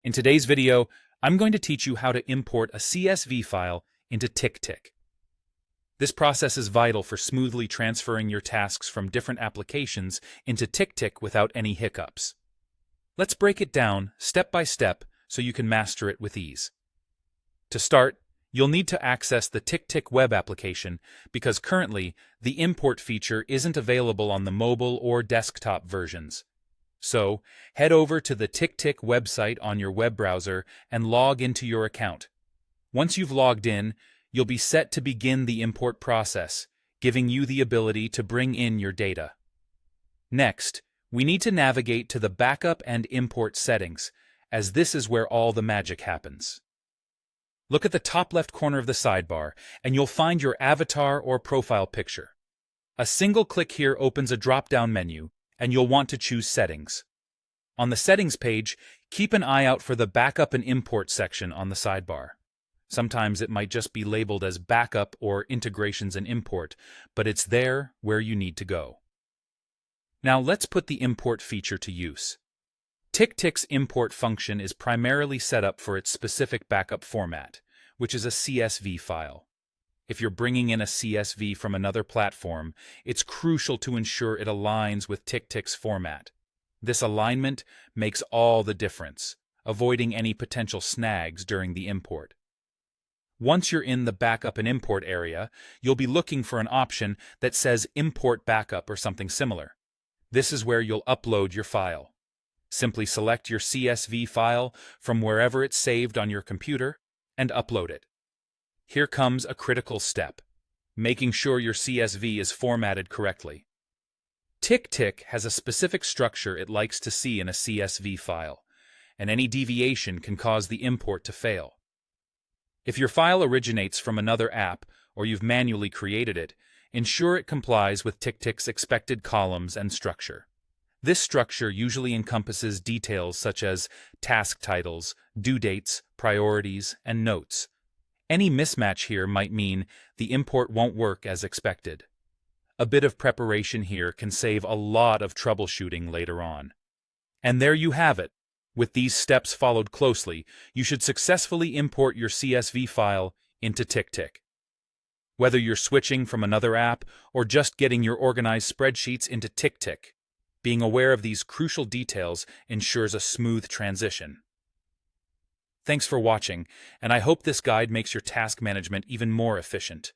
In today's video, I'm going to teach you how to import a CSV file into TickTick. This process is vital for smoothly transferring your tasks from different applications into TickTick without any hiccups. Let's break it down step by step so you can master it with ease. To start, you'll need to access the TickTick web application because currently the import feature isn't available on the mobile or desktop versions. So, head over to the TickTick website on your web browser and log into your account. Once you've logged in, you'll be set to begin the import process, giving you the ability to bring in your data. Next, we need to navigate to the backup and import settings, as this is where all the magic happens. Look at the top left corner of the sidebar, and you'll find your avatar or profile picture. A single click here opens a drop-down menu, and you'll want to choose Settings. On the Settings page, keep an eye out for the Backup and Import section on the sidebar. Sometimes it might just be labeled as Backup or Integrations and Import, but it's there where you need to go. Now let's put the import feature to use. TickTick's import function is primarily set up for its specific backup format, which is a CSV file. If you're bringing in a CSV from another platform, it's crucial to ensure it aligns with TickTick's format. This alignment makes all the difference, avoiding any potential snags during the import. Once you're in the backup and import area, you'll be looking for an option that says Import Backup or something similar. This is where you'll upload your file. Simply select your CSV file from wherever it's saved on your computer and upload it. Here comes a critical step, making sure your CSV is formatted correctly. TickTick has a specific structure it likes to see in a CSV file, and any deviation can cause the import to fail. If your file originates from another app or you've manually created it, ensure it complies with TickTick's expected columns and structure. This structure usually encompasses details such as task titles, due dates, priorities, and notes. Any mismatch here might mean the import won't work as expected. A bit of preparation here can save a lot of troubleshooting later on. And there you have it. With these steps followed closely, you should successfully import your CSV file into TickTick. Whether you're switching from another app or just getting your organized spreadsheets into TickTick, being aware of these crucial details ensures a smooth transition. Thanks for watching, and I hope this guide makes your task management even more efficient.